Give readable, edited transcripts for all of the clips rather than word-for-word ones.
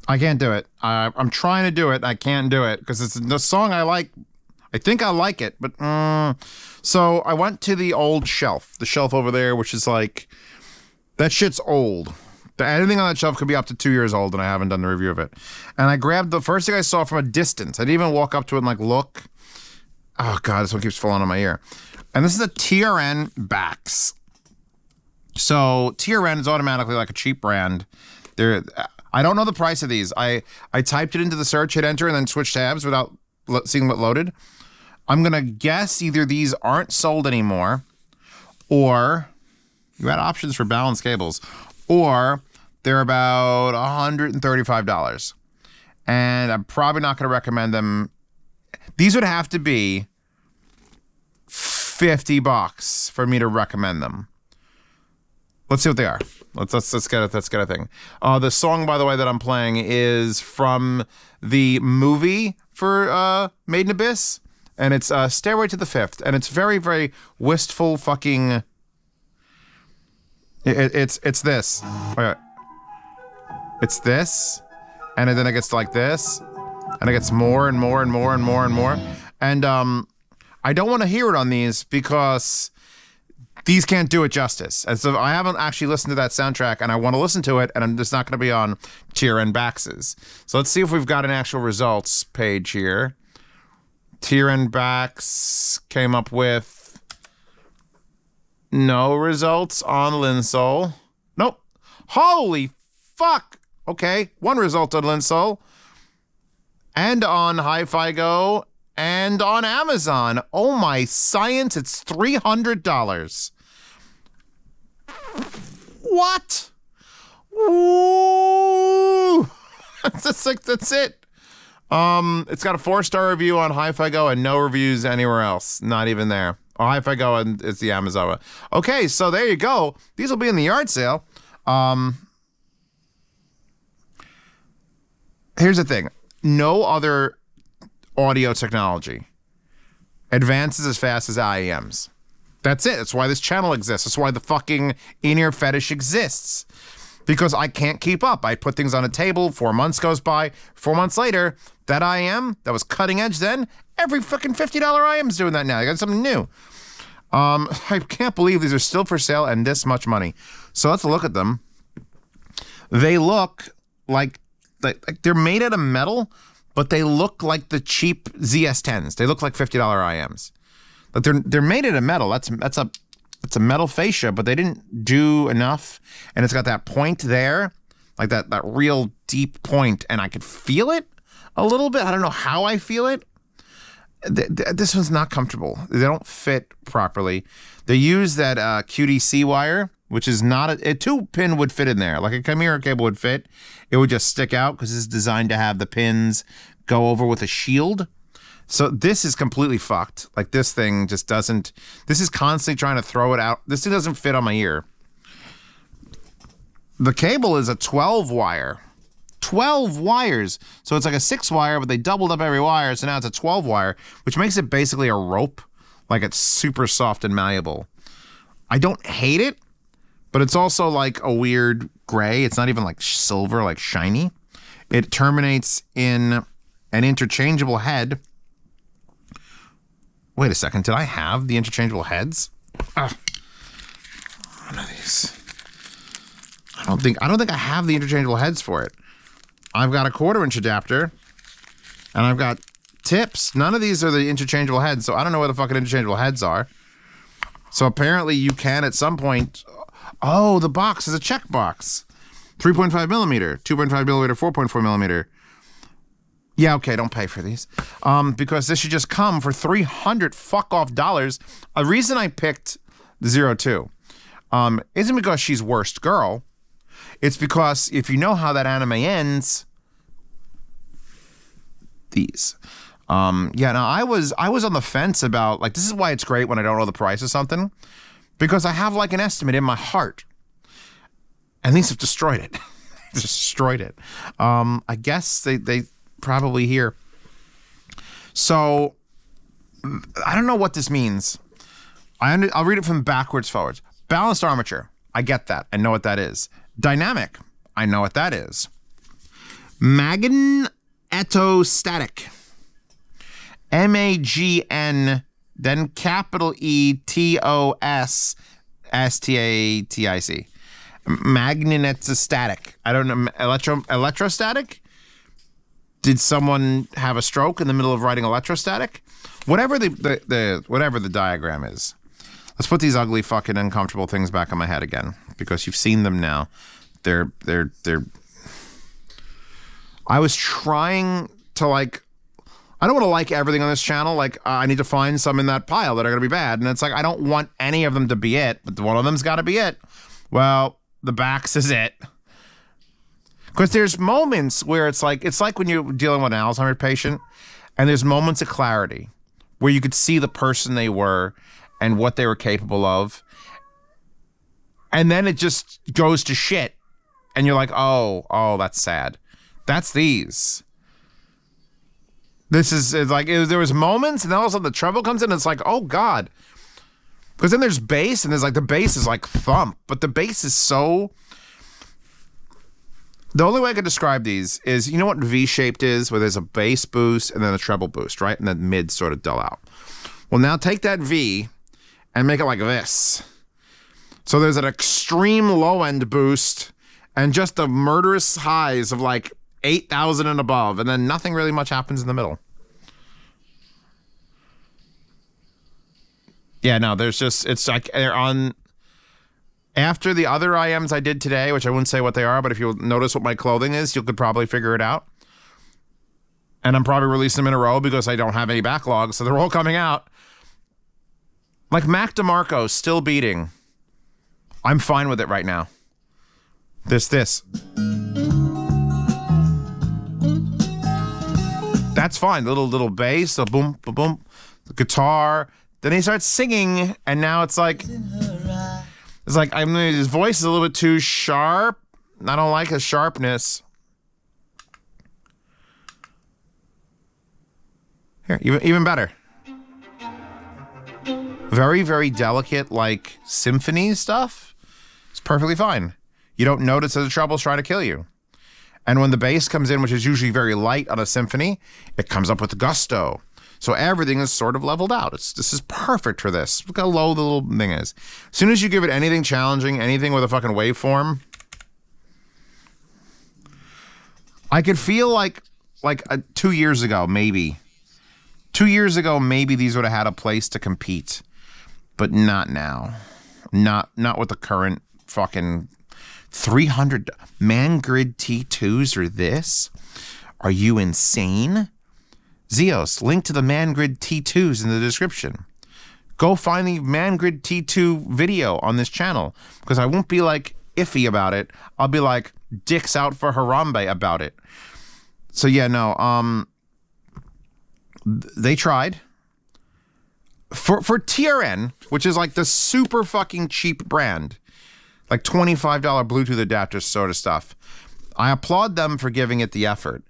I can't do it. I'm trying to do it. I can't do it because it's the song I like. I think I like it, but so I went to the old shelf, the shelf over there, which is like, that shit's old. Anything on that shelf could be up to 2 years old, and I haven't done the review of it. And I grabbed the first thing I saw from a distance. I didn't even walk up to it and like look. Oh God, this one keeps falling on my ear. And this is a TRN BAX. So TRN is automatically like a cheap brand. I don't know the price of these. I typed it into the search, hit enter, and then switched tabs without seeing what loaded. I'm gonna guess either these aren't sold anymore, or you had options for balanced cables, or they're about $135. And I'm probably not gonna recommend them. These would have to be $50 for me to recommend them. Let's see what they are. Let's get a thing. The song, by the way, that I'm playing is from the movie for Made in Abyss, and it's Stairway to the Fifth, and it's very, very wistful fucking. It's this. Okay. It's this, and then it gets like this, and it gets more and more and more and more and more, and I don't want to hear it on these because these can't do it justice. And so I haven't actually listened to that soundtrack, and I want to listen to it, and it's not going to be on TRN BAXs. So let's see if we've got an actual results page here. TRN BAX came up with no results on Linsole. Nope. Holy fuck. Okay, one result on Linsole. And on Hi-Fi Go, and on Amazon. Oh my science, it's $300. What? Ooh. That's it. It's got a 4-star review on Hi-Fi Go and no reviews anywhere else. Not even there. Oh, Hi-Fi Go, and it's the Amazon one. Okay, so there you go. These will be in the yard sale. Here's the thing. No other audio technology advances as fast as IEMs. That's it. That's why this channel exists. That's why the fucking in-ear fetish exists. Because I can't keep up. I put things on a table, 4 months goes by, 4 months later, that IEM, that was cutting edge then, every fucking $50 IEM's doing that now. You got something new. I can't believe these are still for sale and this much money. So let's look at them. They look like they're made out of metal, but they look like the cheap ZS10s. They look like $50 IEMs. But they're made out of metal. That's a metal fascia, but they didn't do enough. And it's got that point there, like that real deep point, and I could feel it a little bit. I don't know how I feel it. This one's not comfortable. They don't fit properly. They use that QDC wire, which is not a 2-pin would fit in there. Like a Chimera cable would fit. It would just stick out because it's designed to have the pins go over with a shield. So this is completely fucked. Like this thing just doesn't, this is constantly trying to throw it out. This thing doesn't fit on my ear. The cable is a 12 wire. 12 wires. So it's like a 6 wire, but they doubled up every wire. So now it's a 12 wire, which makes it basically a rope. Like it's super soft and malleable. I don't hate it, but it's also like a weird gray. It's not even like silver, like shiny. It terminates in an interchangeable head. Wait a second, did I have the interchangeable heads? One of these. I don't think I have the interchangeable heads for it. I've got a 1/4-inch adapter, and I've got tips. None of these are the interchangeable heads, so I don't know where the fucking interchangeable heads are. So apparently you can at some point. Oh, the box is a check box. 3.5 millimeter, 2.5 millimeter, 4.4 millimeter. Yeah, okay, don't pay for these. Because this should just come for $300 fuck off dollars. A reason I picked the 02 isn't because she's worst girl. It's because if you know how that anime ends, these. Yeah, now I was on the fence about, like, this is why it's great when I don't know the price of something. Because I have like an estimate in my heart. And these have destroyed it. Destroyed it. I guess they probably here. So I don't know what this means. I'll read it from backwards forwards. Balanced armature. I get that. I know what that is. Dynamic. I know what that is. Magnetostatic. M-A-G-N, then capital E-T-O-S-S-T-A-T-I-C. Magnetostatic. I don't know. Electrostatic? Did someone have a stroke in the middle of writing electrostatic? Whatever the diagram is. Let's put these ugly fucking uncomfortable things back on my head again, because you've seen them now. They're I was trying to like, I don't want to like everything on this channel. Like, I need to find some in that pile that are going to be bad. And it's like, I don't want any of them to be it, but one of them's got to be it. Well, the BAX is it. Because there's moments where it's like when you're dealing with an Alzheimer's patient, and there's moments of clarity where you could see the person they were and what they were capable of. And then it just goes to shit. And you're like, oh, that's sad. That's these. This is like, there was moments, and then all of a sudden the treble comes in, and it's like, oh God. Because then there's bass, and there's like, the bass is like thump, but the bass is so... The only way I could describe these is, you know what V-shaped is, where there's a bass boost and then a treble boost, right? And then mid sort of dull out. Well, now take that V and make it like this. So there's an extreme low-end boost and just the murderous highs of like 8,000 and above, and then nothing really much happens in the middle. Yeah, no, there's just, it's like on... After the other IEMs I did today, which I wouldn't say what they are, but if you'll notice what my clothing is, you could probably figure it out. And I'm probably releasing them in a row because I don't have any backlog, so they're all coming out. Like Mac DeMarco, still beating. I'm fine with it right now. This. That's fine. Little bass, the boom, boom, boom, the guitar. Then he starts singing, and now it's like... It's like, his voice is a little bit too sharp. I don't like his sharpness. Here, even better. Very, very delicate, like, symphony stuff. It's perfectly fine. You don't notice that the treble's trying to kill you. And when the bass comes in, which is usually very light on a symphony, it comes up with gusto. So everything is sort of leveled out. This is perfect for this. Look how low the little thing is. As soon as you give it anything challenging, anything with a fucking waveform, I could feel like 2 years ago, maybe. 2 years ago, maybe these would have had a place to compete. But not now. Not with the current fucking 300 man-grid T2s or this. Are you insane? Zeos, link to the man-grid T2s in the description. Go find the man-grid T2 video on this channel, because I won't be like iffy about it. I'll be like dicks out for Harambe about it. So yeah, no, they tried. For TRN, which is like the super fucking cheap brand, like $25 Bluetooth adapter sort of stuff, I applaud them for giving it the effort.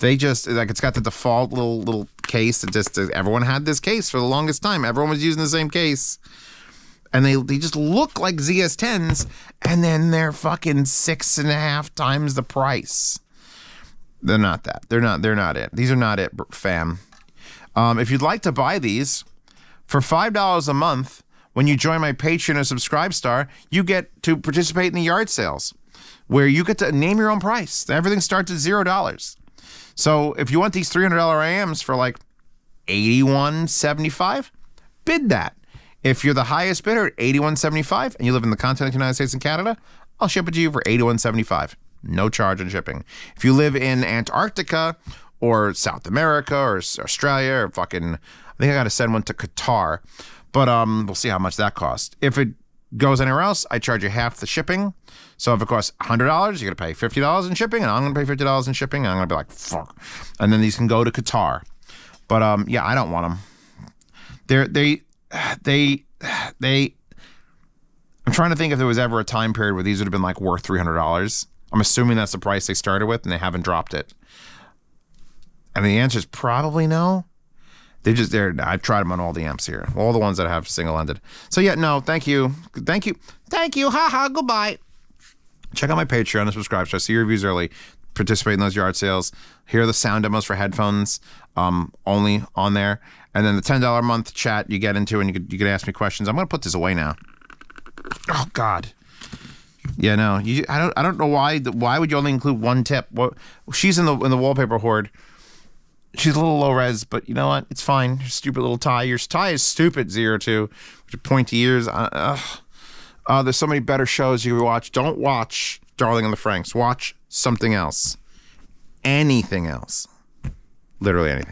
They just, like, it's got the default little case that just, everyone had this case for the longest time. Everyone was using the same case. And they just look like ZS10s, and then they're fucking 6.5 times the price. They're not that. They're not it. These are not it, fam. If you'd like to buy these, for $5 a month, when you join my Patreon or Subscribestar, you get to participate in the yard sales, where you get to name your own price. Everything starts at $0. So if you want these $300 IEMs for like $81.75, bid that. If you're the highest bidder at $81.75 and you live in the continent of the United States and Canada, I'll ship it to you for $81.75. No charge on shipping. If you live in Antarctica or South America or Australia or fucking, I think I got to send one to Qatar, but we'll see how much that costs. If it goes anywhere else, I charge you half the shipping. So if it costs $100, you're going to pay $50 in shipping, and I'm going to pay $50 in shipping, and I'm going to be like, fuck. And then these can go to Qatar. But yeah, I don't want them. I'm trying to think if there was ever a time period where these would have been like worth $300. I'm assuming that's the price they started with, and they haven't dropped it. And the answer is probably no. I've tried them on all the amps here. All the ones that have single-ended. So yeah, no, thank you. Haha, goodbye. Check out my Patreon and subscribe so I see your reviews early. participate in those yard sales. Here are the sound demos for headphones, only on there. And then the $10 a month chat you get into, and you can ask me questions. I'm gonna put this away now. Oh God. Yeah, no. I don't know why. Why would you only include one tip? What? She's in the wallpaper horde. She's a little low res, but you know what? It's fine. Your stupid little tie. Your tie is stupid. 02 with your pointy ears. There's so many better shows you can watch. Don't watch Darling in the Franxx. Watch something else. Anything else. Literally anything.